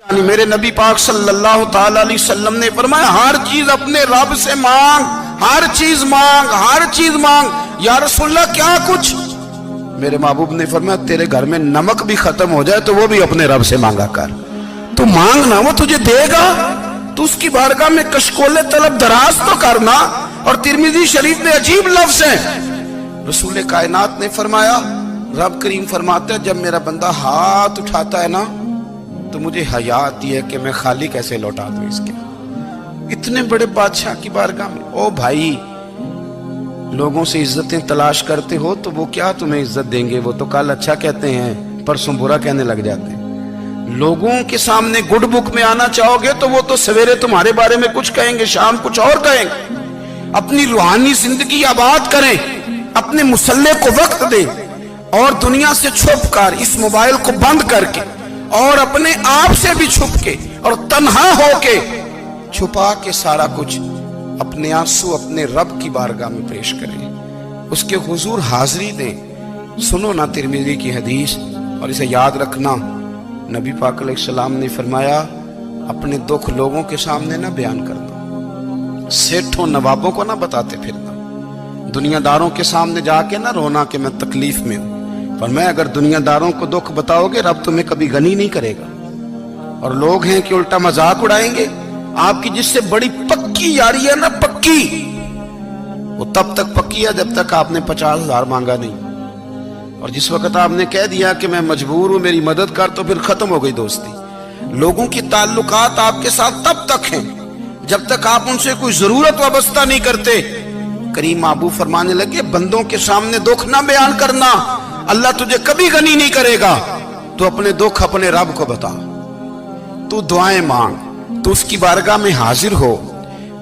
یعنی میرے نبی پاک صلی اللہ تعالی علیہ وسلم نے فرمایا ہر چیز اپنے رب سے مانگ، ہر چیز مانگ، ہر چیز مانگ۔ یا رسول اللہ کیا کچھ؟ میرے محبوب نے فرمایا تیرے گھر میں نمک بھی ختم ہو جائے تو وہ بھی اپنے رب سے مانگا کر، تو مانگنا وہ تجھے دے گا، تو اس کی بارگاہ میں کشکول طلب دراز تو کرنا۔ اور ترمذی شریف میں عجیب لفظ ہیں، رسول کائنات نے فرمایا، رب کریم فرماتا ہے جب میرا بندہ ہاتھ اٹھاتا ہے نا تو مجھے حیا آتی ہے کہ میں خالی کیسے لوٹا دوں اس کے۔ اتنے بڑے بادشاہ کی بارگاہ میں، او بھائی لوگوں سے عزتیں تلاش کرتے ہو تو وہ کیا تمہیں عزت دیں گے؟ وہ تو کل اچھا کہتے ہیں پرسوں برا کہنے لگ جاتے ہیں۔ لوگوں کے سامنے گڈ بک میں آنا چاہو گے تو وہ تو سویرے تمہارے بارے میں کچھ کہیں گے، شام کچھ اور کہیں گے۔ اپنی روحانی زندگی آباد کریں، اپنے مسلح کو وقت دیں، اور دنیا سے چھپ کر اس موبائل کو بند کر کے اور اپنے آپ سے بھی چھپ کے اور تنہا ہو کے چھپا کے سارا کچھ اپنے آنسو اپنے رب کی بارگاہ میں پیش کریں، اس کے حضور حاضری دیں۔ سنو نا ترمذی کی حدیث اور اسے یاد رکھنا، نبی پاک علیہ السلام نے فرمایا اپنے دکھ لوگوں کے سامنے نہ بیان کرنا، سیٹھوں نوابوں کو نہ بتاتے پھرنا، دنیا داروں کے سامنے جا کے نہ رونا کہ میں تکلیف میں ہوں۔ فرمایا اگر دنیا داروں کو دکھ بتاؤ گے رب تمہیں کبھی غنی نہیں کرے گا۔ اور لوگ ہیں کہ الٹا مذاق اڑائیں گے، آپ کی جس سے بڑی پکی یاری ہے نا، پکی، وہ تب تک پکی ہے جب تک آپ نے 50,000 مانگا نہیں، اور جس وقت آپ نے کہہ دیا کہ میں مجبور ہوں میری مدد کر تو پھر ختم ہو گئی دوستی۔ لوگوں کی تعلقات آپ کے ساتھ تب تک ہیں جب تک آپ ان سے کوئی ضرورت وابستہ نہیں کرتے۔ کریم محبوب فرمانے لگے بندوں کے سامنے دکھ نہ بیان کرنا، اللہ تجھے کبھی غنی نہیں کرے گا۔ تو اپنے دکھ اپنے رب کو بتا، تو دعائیں مانگ، تو اس کی بارگاہ میں حاضر ہو،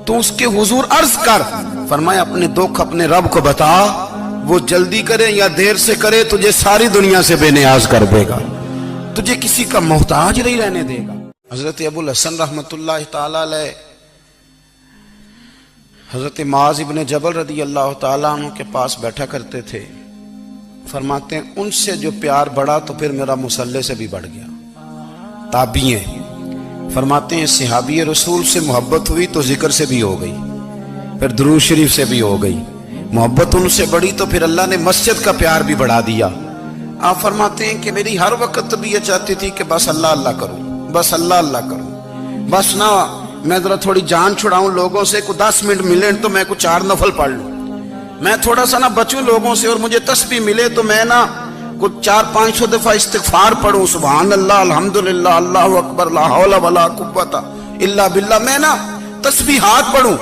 تو اس کے حضور عرض کر۔ فرمایا اپنے دکھ اپنے رب کو بتا، وہ جلدی کرے یا دیر سے کرے تجھے ساری دنیا سے بے نیاز کر دے گا، تجھے کسی کا محتاج نہیں رہنے دے گا۔ حضرت ابو الحسن رحمت اللہ تعالی علیہ حضرت معاذ ابن جبل رضی اللہ تعالیٰ عنہ کے پاس بیٹھا کرتے تھے۔ فرماتے ہیں ان سے جو پیار بڑھا تو پھر میرا مصلح سے بھی بڑھ گیا۔ تابعی ہیں، فرماتے ہیں صحابی رسول سے محبت ہوئی تو ذکر سے بھی ہو گئی، پھر درود شریف سے بھی ہو گئی، محبت ان سے بڑھی تو پھر اللہ نے مسجد کا پیار بھی بڑھا دیا۔ آپ فرماتے ہیں کہ میری ہر وقت بھی یہ چاہتی تھی کہ بس اللہ اللہ کروں، بس اللہ اللہ کروں، بس نہ میں ذرا تھوڑی جان چھڑاؤں لوگوں سے، کو 10 منٹ ملے تو میں کچھ 4 نفل پڑھ لوں، میں تھوڑا سا نہ بچوں لوگوں سے، اور مجھے تسبیح ملے تو میں نہ کچھ 400-500 دفعہ استغفار پڑھوں، سبحان اللہ الحمدللہ اللہ اکبر لا حول ولا قوت الا باللہ، میں نہ تسبیحات پڑھوں۔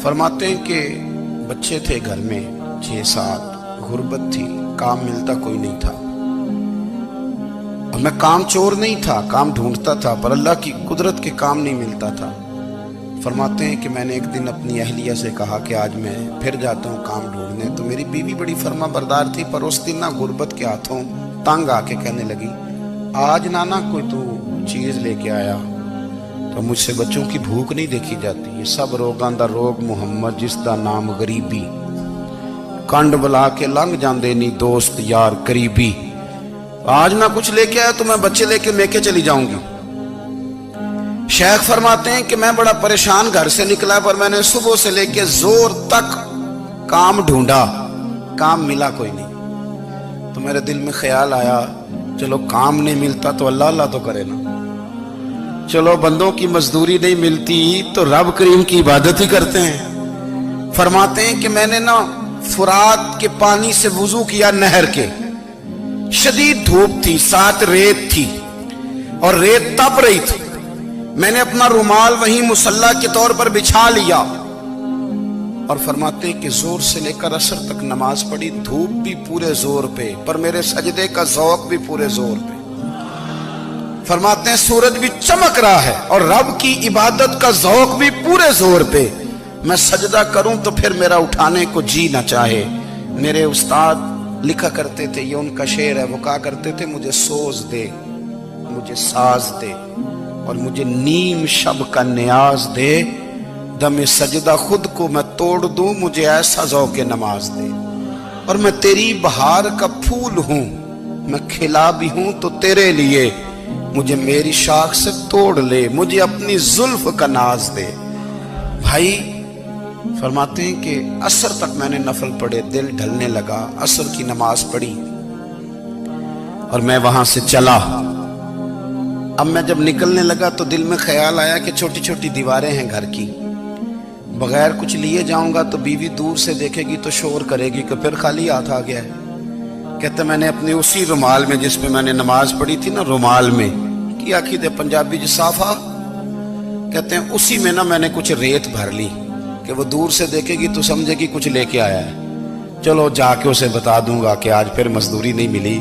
فرماتے ہیں کہ بچے تھے گھر میں 6-7، غربت تھی، کام ملتا کوئی نہیں تھا، اور میں کام چور نہیں تھا، کام ڈھونڈتا تھا، پر اللہ کی قدرت کے کام نہیں ملتا تھا۔ فرماتے ہیں کہ میں نے ایک دن اپنی اہلیہ سے کہا کہ آج میں پھر جاتا ہوں کام ڈھونڈنے، تو میری بیوی بڑی فرما بردار تھی، پر اس دن نہ غربت کے ہاتھوں تنگ آ کے کہنے لگی آج نانا کوئی تو چیز لے کے آیا، تو مجھ سے بچوں کی بھوک نہیں دیکھی جاتی، یہ سب روگاں دا روگ محمد جس دا نام غریبی، کنڈ بلا کے لنگ جاندے نہیں دوست یار قریبی، آج نہ کچھ لے کے آیا تو میں بچے لے کے میکے چلی جاؤں گی۔ شیخ فرماتے ہیں کہ میں بڑا پریشان گھر سے نکلا، پر میں نے صبح سے لے کے زور تک کام ڈھونڈا، کام ملا کوئی نہیں، تو میرے دل میں خیال آیا چلو کام نہیں ملتا تو اللہ اللہ تو کرے نا، چلو بندوں کی مزدوری نہیں ملتی تو رب کریم کی عبادت ہی کرتے ہیں۔ فرماتے ہیں کہ میں نے نا فرات کے پانی سے وضو کیا، نہر کے، شدید دھوپ تھی، ساتھ ریت تھی اور ریت تپ رہی تھی، میں نے اپنا رومال وہیں مصلی کے طور پر بچھا لیا، اور فرماتے ہیں کہ زور سے لے کر عصر تک نماز پڑھی، دھوپ بھی پورے زور پہ، پر میرے سجدے کا ذوق بھی پورے زور پہ۔ فرماتے ہیں سورج بھی چمک رہا ہے اور رب کی عبادت کا ذوق بھی پورے زور پہ، میں سجدہ کروں تو پھر میرا اٹھانے کو جی نہ چاہے۔ میرے استاد لکھا کرتے تھے، یہ ان کا شعر ہے، وہ کہا کرتے تھے مجھے سوز دے، مجھے ساز دے، اور مجھے نیم شب کا نیاز دے، دم سجدہ خود کو میں توڑ دوں، مجھے ایسا ذوق نماز دے، اور میں تیری بہار کا پھول ہوں، میں کھلا بھی ہوں تو تیرے لیے، مجھے میری شاخ سے توڑ لے، مجھے اپنی زلف کا ناز دے۔ بھائی فرماتے ہیں کہ عصر تک میں نے نفل پڑھے، دل ڈھلنے لگا، عصر کی نماز پڑھی اور میں وہاں سے چلا۔ اب میں جب نکلنے لگا تو دل میں خیال آیا کہ چھوٹی چھوٹی دیواریں ہیں گھر کی، بغیر کچھ لیے جاؤں گا تو بیوی دور سے دیکھے گی تو شور کرے گی کہ پھر خالی ہاتھ آ گیا ہے۔ کہتے میں نے اپنے اسی رومال میں جس پہ میں نے نماز پڑھی تھی نا، رومال میں کی آخی دے پنجابی جو صافہ کہتے ہیں، اسی میں نا میں نے کچھ ریت بھر لی کہ وہ دور سے دیکھے گی تو سمجھے گی کچھ لے کے آیا ہے، چلو جا کے اسے بتا دوں گا کہ آج پھر مزدوری نہیں ملی۔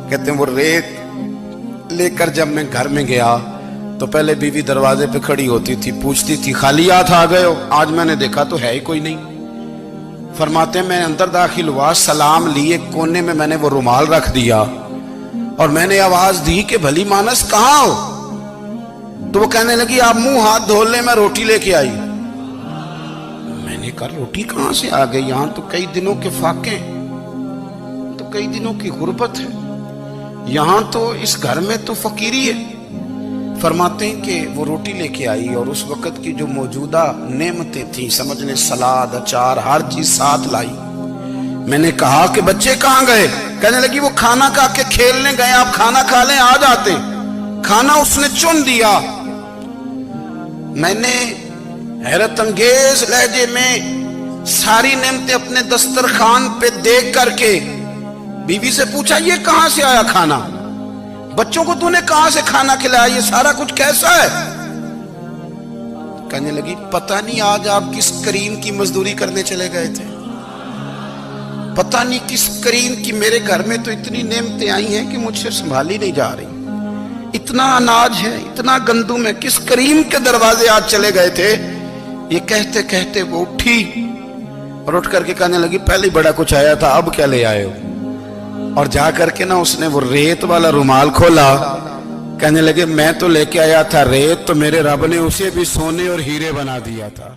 کہتے ہیں وہ ریت لے کر جب میں گھر میں گیا تو پہلے بیوی دروازے پہ کھڑی ہوتی تھی، پوچھتی تھی خالی ہاتھ آ گئے ہو؟ آج میں نے دیکھا تو ہے ہی کوئی نہیں۔ فرماتے ہیں میں اندر داخل ہوا، سلام لیے، کونے میں میں نے وہ رومال رکھ دیا اور میں نے آواز دی کہ بھلی مانس کہاں ہو؟ تو وہ کہنے لگی آپ منہ ہاتھ دھو لیں، میں روٹی لے کے آئی۔ میں نے کہا روٹی کہاں سے آ گئی؟ یہاں تو کئی دنوں کے فاقے، تو کئی دنوں کی غربت ہے، یہاں تو اس گھر میں تو فقیری ہے۔ فرماتے ہیں کہ وہ روٹی لے کے آئی اور اس وقت کی جو موجودہ نعمتیں تھیں، سمجھ لیں سلاد، اچار، ہر چیز ساتھ لائی۔ میں نے کہا کہ بچے کہاں گئے؟ کہنے لگی وہ کھانا کھا کے کھیلنے گئے، آپ کھانا کھا لیں آ جاتے۔ کھانا اس نے چن دیا۔ میں نے حیرت انگیز لہجے میں ساری نعمتیں اپنے دسترخوان پہ دیکھ کر کے بیوی سے پوچھا یہ کہاں سے آیا کھانا؟ بچوں کو تو نے کہاں سے کھانا کھلایا؟ یہ سارا کچھ کیسا ہے؟ کہنے لگی پتہ نہیں آج آپ کس کریم کی مزدوری کرنے چلے گئے تھے، پتہ نہیں کس کریم کی، میرے گھر میں تو اتنی نعمتیں آئی ہیں کہ مجھ سے سنبھالی نہیں جا رہی، اتنا اناج ہے، اتنا گندم ہے، کس کریم کے دروازے آج چلے گئے تھے؟ یہ کہتے کہتے وہ اٹھی اور اٹھ کر کے کہنے لگی پہلے بڑا کچھ آیا تھا، اب کیا لے آئے ہو؟ اور جا کر کے نا اس نے وہ ریت والا رومال کھولا، کہنے لگے میں تو لے کے آیا تھا ریت، تو میرے رب نے اسے بھی سونے اور ہیرے بنا دیا تھا۔